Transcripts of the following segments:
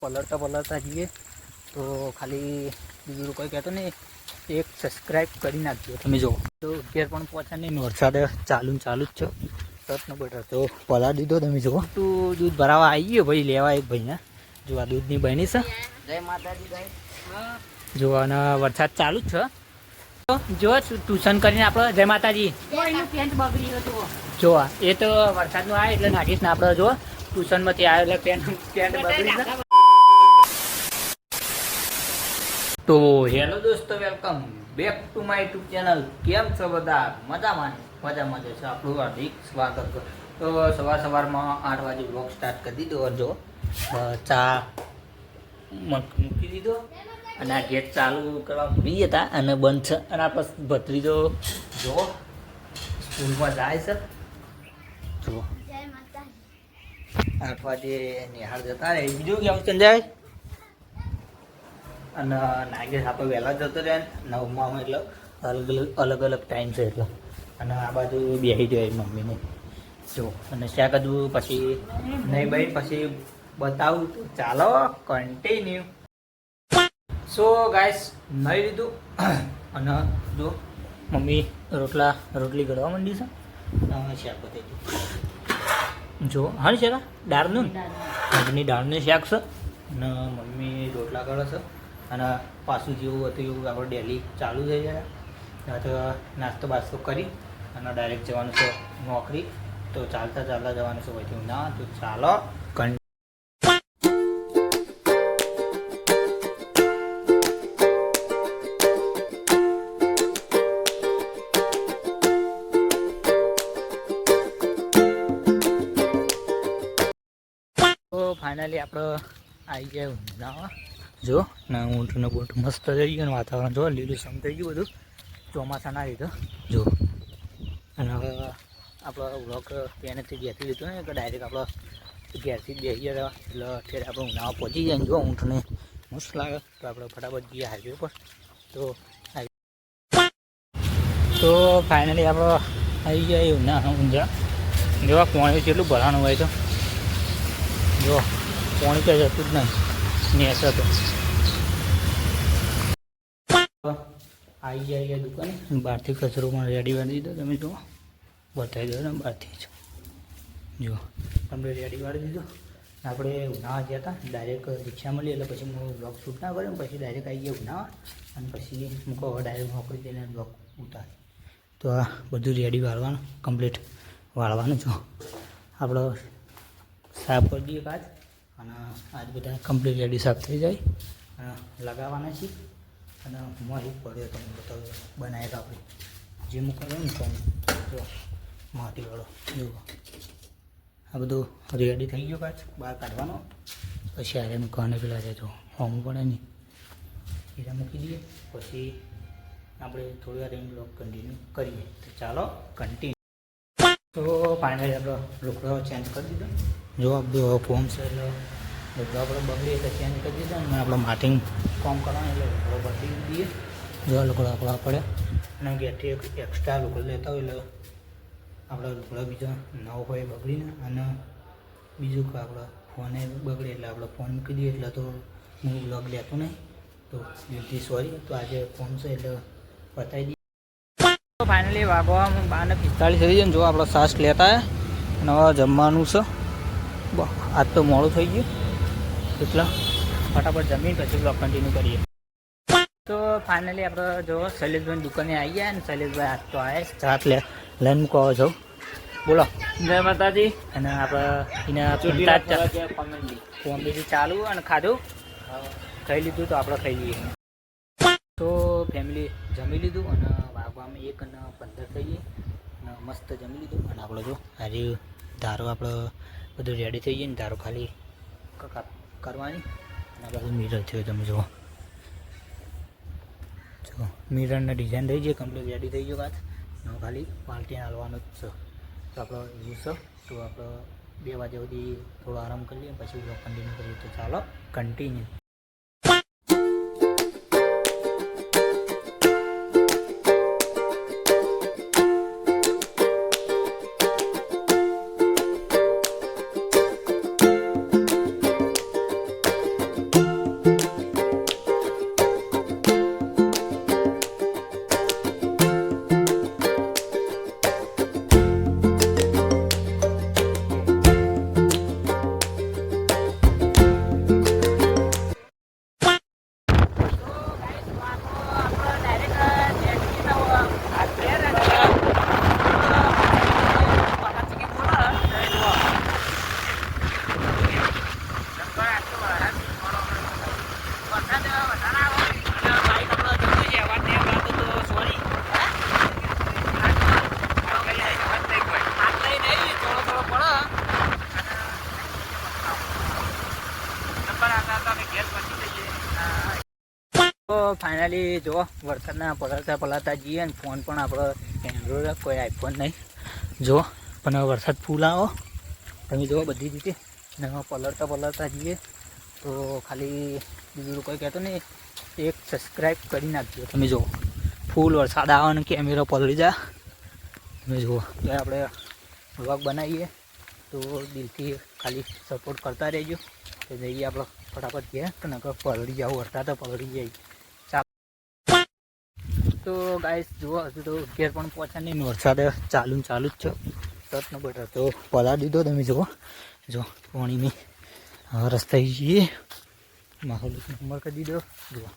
પલળતા જઈએ તો ખાલી બીજું કોઈ કહેતો નહીં, એક સબસ્ક્રાઈબ કરી નાખજો. તમે જો તો ઘેર પણ પહોંચ્યા નહીં, વરસાદ ચાલુ જ છે. તત ન બેઠો તો પલાળ દીધો. તમે જુઓ તું દૂધ ભરાવા આવી ગયો ભાઈ, લેવા એક ભાઈને. જો આ દૂધની બહેની છે. જય માતાજી ભાઈ. જો અને વરસાદ ચાલુ જ છે. જો ટ્યુશન કરીને આપણે જય માતાજી. પેન્ટ બગડી હતું. જો એ તો વરસાદનું આવે એટલે નાખીશ ને આપણે. જો ટ્યુશનમાંથી આવે એટલે પેન્ટ બગડી છે. તો હેલો દોસ્તો, welcome back to my YouTube channel. કેમ છો બધા? મજામાં છે. આપણું હાર્દિક સ્વાગત કરો. તો સવારમાં 8 વાગે બ્લોગ સ્ટાર્ટ કરી દીધો. જો ચા મૂકી દીધો અને આ ગેસ ચાલુ કરવા ભૂલી ગયા હતા અને બંધ છે. અને આ પછી ભત્રીજો જો સ્કૂલમાં જાય છે. જો 8 વાગે નિહાળ જતા રહે. બીજું કેવું સંજાય? અને નાગેશ આપણે વહેલા જતો રહે 9માં, એટલે અલગ અલગ ટાઈમ છે એટલે. અને આ બાજુ બેસી જાય મમ્મીને. જો અને શાક હજુ પછી નહીં ભાઈ, પછી બતાવું તો ચાલો કન્ટિન્યુ. સો ગાઈસ નહીં લીધું અને જો મમ્મી રોટલી ઘડવા માંડી છે. શાક બતાવી દીધું. જો હા છે દાળનું દાળનું શાક છે અને મમ્મી રોટલા કરે છે. અને પાછું જેવું હતું એવું આપણે ડેલી ચાલુ થઈ જાય. તો નાસ્તો બાસ્તો કરી અને ડાયરેક્ટ જવાનું છે નોકરી. તો ચાલતા જવાનું છે હોય ના. તો ચાલો ફાઇનલી આપણે આવી ગયા ઊંઝામાં. જો ના ઊંટનો બોટ મસ્ત થઈ ગયો. વાતાવરણ જો લીલું સમ થઈ ગયું બધું ચોમાસાના લીધે. જો અને હવે આપણો વ્લોગ ત્યાંથી ઘેરથી લીધો ને કે ડાયરેક્ટ આપણે ઘેરથી જ બેસી ગયા એટલે અત્યારે આપણે ઊંઝામાં પહોંચી જાય. જો ઊંટને મસ્ત લાગે તો આપણે ફટાફટ જઈએ હાઈવે પર. તો ફાઇનલી આપણે આવી ગયા ઊંઝા. જો પાણી કેટલું ભરાણું હોય તો જો પાણી તો જતું જ નહીં નેસ તો. આવી જાય દુકાને બહારથી કચરો પણ રેડી વાળી દીધો. તમે જુઓ બતાવી દો ને બહારથી જ. જુઓ તમને રેડી વાળી દીધો. આપણે ઉનાળા ગયા હતા, ડાયરેક્ટ રિક્ષા મળી એટલે પછી હું બ્લોગ શૂટ ના કર્યો. પછી ડાયરેક્ટ આવી ગયા ઉનાળા અને પછી મૂકો હવે ડાયરેક્ટ નોકરી જઈને બ્લોગ ઉતારી. તો આ બધું રેડી વાળવાનું કમ્પ્લીટ વાળવાનું છો. આપણો સાફ કરી દઈએ કાચ અને આજ બધા કમ્પ્લીટ રેડી સાફ થઈ જાય અને લગાવવાના છીએ. અને મારી પડ્યો તમને બતાવું બનાવેલા આપણે જે મૂકવાનું ને કોણ જો માટીવાળો જુઓ. આ બધું રેડી થઈ ગયું. કાચ બહાર કાઢવાનો પછી આરે મૂકવાને પેલા છે જો હોમું પડે નહીં એરા મૂકી દઈએ. પછી આપણે થોડી વાર એમ બ્લોગ કન્ટિન્યુ કરીએ. તો ચાલો કન્ટિન્યુ. તો ફાઇનલી આપણો લુકડો ચેન્જ કરી દીધો. જો આપણું ફોર્મ છે એટલે લુકડો આપણે બગડી એટલે ચેન્જ કરી દીધો. અને આપણે માર્ટિંગ કોમ કરવાનું એટલે લુકડો બદલી દઈએ. જો લુકડો આપણો પડે અને ઘેરથી એક એક્સ્ટ્રા લુકડો લેતા હોય એટલે આપણા લુકડો બીજો નવો હોય બગડીને. અને બીજું કે આપણો ફોને બગડે એટલે આપણે ફોન મૂકી દઈએ. એટલે તો હું બ્લોગ લેતો નહીં, તો દિલથી સોરી. તો આજે ફોન છે એટલે બતાવી દઈએ. ફાઇનલી વાગવામાં 12:45 થઈ જાય ને. જો આપણે સાસ લેતા અને હવે જમવાનું છે. આજ તો મોડું થઈ ગયું એટલે ફટાફટ જમીન પછી બ્લોગ કન્ટિન્યુ કરીએ. તો ફાઇનલી આપણે જો શૈલેષભાઈની દુકાને આવી ગયા ને શૈલેષભાઈ આજ તો આવે ચાટ લઈને મૂકો છો. બોલો જય માતાજી. અને આપણે કોમેડી ચાલુ અને ખાધું ખાઈ લીધું તો આપણે ખાઈ લઈએ. તો ફેમિલી જમી લીધું અને વાગવામાં 1:15 થઈ ગઈ અને મસ્ત જમી લીધું. અને આપણે જો આજે ધારો આપણે બધું રેડી થઈ ગઈ ને ધારો ખાલી કરવાની. અને આ બધું મિરર થયો તમે જુઓ. જો મિરરના ડિઝાઇન થઈ ગઈ કમ્પ્લીટ રેડી થઈ ગયો. કાચ ખાલી પાલટી હાલવાનું જ છે. તો આપણો યુઝ છે. તો આપણે 2 વાગ્યા સુધી થોડો આરામ કરી લઈએ પછી બ્લોગ કન્ટિન્યુ કરીએ. તો ચાલો કન્ટિન્યુ. વરસાદ વધારે આવે એટલે બાઈક આપણો જતું છે અવાજ નહીં આવતો તો સોરી તો ફાઇનલી જો વરસાદના પલાતા જઈએ ને ફોન પણ આપણો એન્ડ્રોઈડ કોઈ આઈફોન નહીં જો પણ વરસાદ ફૂલ આવો તમે જુઓ બધી રીતે ને પલળતા જઈએ તો ખાલી બીજું કોઈ કહેતો નહીં એક સબસ્ક્રાઈબ કરી નાખજો તમે જુઓ ફૂલ વરસાદ આવે ને કેમેરો પલળી જાય તમે જુઓ તો આપણે વ્લોગ બનાવીએ તો દિલથી ખાલી સપોર્ટ કરતા રહેજો તો જઈએ આપણે ફટાફટ ગયા તો નકર પલળી જાવ વરસાદ તો પલળી જાય તો ગાઈસ જુઓ હજુ તો ઘેર પણ પહોંચ્યા નહીં વરસાદ ચાલુ જ છે તટનો બટર તો પલાળી દીધો તમે જુઓ જો પાણીની રસ્તા જઈએ માહોલ નંબર કરી દીધો જુઓ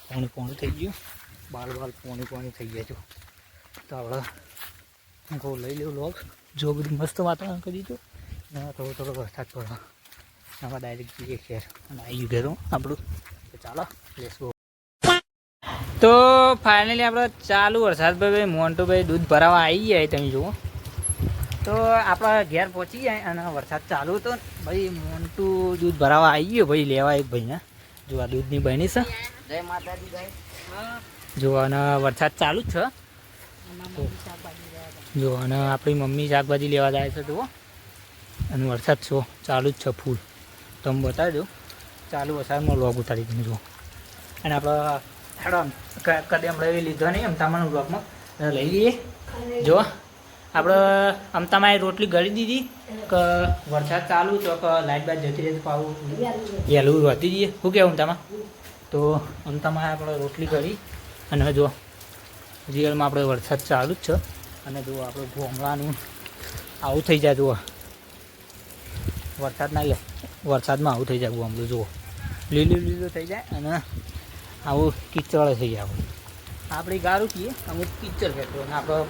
પાણી થઈ ગયું બાલ પાણી થઈ ગયા છો તો આપણે હું કહું લઈ લઉં લોગ જો બધું મસ્ત વાતાવરણ કરી દીધું ને થોડો વરસાદ પડે આમાં ડાયરેક્ટ જઈએ ઘેર અને આવી ગયું ઘેર આપણું તો ચાલો લેટ્સ ગો તો ફાઇનલી આપણે ચાલુ વરસાદભાઈ મોન્ટુભાઈ દૂધ ભરાવા આવી જાય તમે જુઓ તો આપણા ઘેર પહોંચી જાય અને વરસાદ ચાલુ હતો ભાઈ મોન્ટુ દૂધ ભરાવા આવી ગયો ભાઈ લેવા એક ભાઈને જો આ દૂધની બહેની છે જય માતાજી ગાઈસ. જો અને વરસાદ ચાલુ જ છે જો અને આપણી મમ્મી શાકભાજી લેવા જાય છે જુઓ અને વરસાદ છો ચાલુ જ છે ફૂલ તમે બતાવી દો ચાલુ વરસાદમાં લોગ ઉતારી તમે જુઓ અને આપણે હેડો કદી આપણે લીધો નહીં અમતામાના બ્લોગમાં લઈ લઈએ જો આપણે અમતામાં રોટલી ગળી દીધી કે વરસાદ ચાલુ તો કે લાઇટ બાદ જતી રહે તો પાવું વહેલું વધી જઈએ શું કહેવું અમતામાં તો અમતામાં આપણે રોટલી કરી અને જો રિયલમાં આપણે વરસાદ ચાલુ જ છે અને જો આપણે ગોમડાનું આવું થઈ જાય જુઓ વરસાદમાં આવું થઈ જાય ગોમડું જુઓ લીલું થઈ જાય અને આવું કિચડ થઈ જાય આપણી ગારું કહીએ અમુક કિચડ કહેતો અને આપણો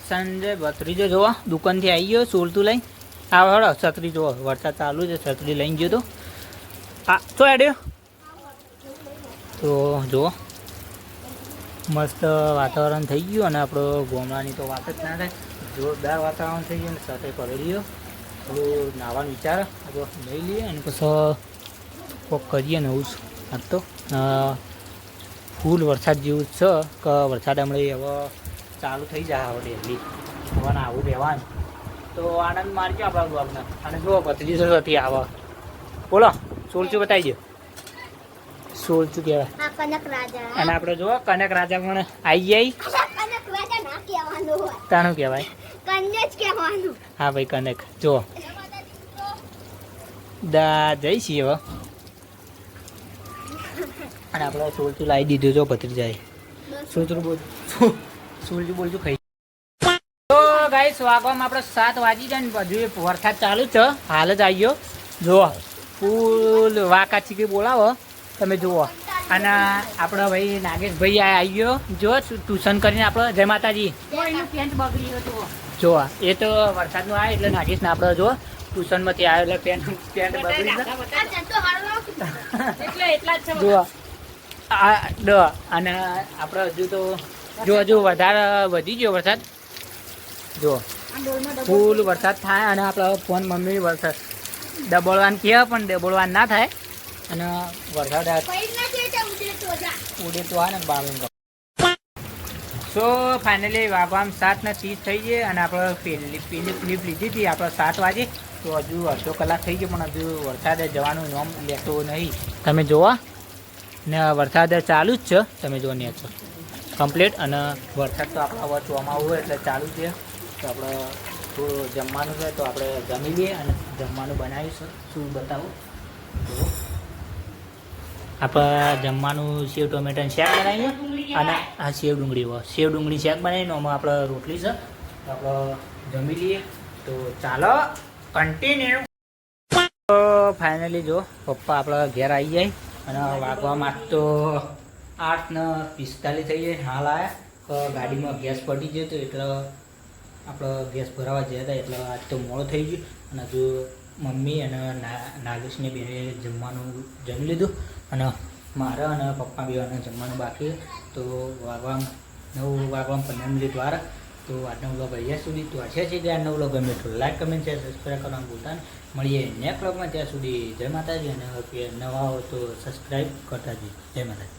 સંજય ભત્રીજો જોવા દુકાનથી આવી ગયો સોલતું લઈને આવો હળો છત્રી જોવો વરસાદ ચાલુ છે છત્રી લઈને ગયો તો આ તો એડ્યો તો જુઓ મસ્ત વાતાવરણ થઈ ગયું અને આપણો ગોમડાની તો વાત જ ના થાય જોરદાર વાતાવરણ થઈ ગયું અને સાથે પલળ્યો થોડું નાવાનો વિચાર આપણો લઈ લઈએ અને પછી કોક કરીએ ને એવું જ આજ તો ફૂલ વરસાદ જેવું જ છે કે વરસાદ હમણાં હવે ચાલુ થઈ જાય હવે ડેલી હવે આવું રહેવાનું તો આનંદ મારજો આપણા બ્લોગને અને જુઓ ભત્રીજો નથી આવે બોલો સોલચું બતાવી દો સોલચું કહેવાય અને આપણે જુઓ કનક રાજા પણ આવી જાય તાનું કહેવાય હા ભાઈ કનક જુઓ જઈ છીએ હવે અને આપણે સોલચું લાવી દીધું જો ભત્રીજાએ સોલચું બોલચું ખાઈ તો ગાઈસ વાગવામાં આપણે 7 વાગી જાય ને બધું વરસાદ ચાલુ છે હાલ જ આવી ગયો જુઓ ફૂલ વાકા ચીકી બોલાવો તમે જુઓ અને આપણો ભાઈ નાગેશભાઈ આવી ગયો જો ટ્યુશન કરીને આપણે જય માતાજી પેન્ટ બગડી હતું જો એ તો વરસાદનું આવે એટલે નાગેશને આપણે જો ટ્યુશનમાંથી આવ્યો એટલે પેન્ટ બગડી જુઓ અને આપણે હજુ તો હજુ વધારે વધી ગયો વરસાદ જો ફૂલ વરસાદ થાય અને આપણે ફોન મમ્મી વરસાદ દબોળવાનું કહે પણ દબોળવાનું ના થાય અને વરસાદ ઉડે તો આવે ને બાળું સો ફાઇનલી વાગવામાં 7:30 થઈ ગઈ અને આપણે પેલી ફ્લિપ લીધી હતી આપણે 7 વાગે તો હજુ અડધો કલાક થઈ ગયો પણ હજુ વરસાદ જવાનું નામ લેતો નહીં તમે જોવા ને વરસાદ ચાલુ જ છે તમે જો ને છો કમ્પ્લીટ અને વરસાદ તો આપણે હવે ચોમાવું હોય એટલે ચાલુ છે તો આપણે થોડું જમવાનું છે તો આપણે જમી લઈએ અને જમવાનું બનાવીશું શું બતાવું તો આપણે જમવાનું સેવ ટોમેટોનું શાક બનાવીએ અને આ સેવ ડુંગળી શાક બનાવીને આમાં આપણે રોટલી છે તો આપણે જમી લઈએ તો ચાલો કન્ટિન્યુ તો ફાઇનલી જો પપ્પા આપણા ઘેર આવી જાય અને વાગવામાં તો 8:45 થઈ જાય હાલ આવ્યા ગાડીમાં ગેસ પડી ગયો તો એટલે આપણે ગેસ ભરાવા ગયા હતા એટલે આજ તો મોડો થઈ ગયો અને હજુ મમ્મી અને નાગેશને બે જમવાનું જમી લીધું અને મારા અને પપ્પા બેવાને જમવાનું બાકી તો 9 વાગવા 15 મિનિટ વાર તો આજનો વ્લોગ અહીંયા સુધી તો આશા છે કે આજનો વ્લોગ ગમે તો લાઈક કમેન્ટ શેર સબસ્ક્રાઈબ કરવાનું ભૂલતા નહીં. મળીએ નેક્સ્ટ વ્લોગમાં. ત્યાં સુધી જય માતાજી અને નવા હો તો સબસ્ક્રાઈબ કરતા જઈએ. જય માતાજી.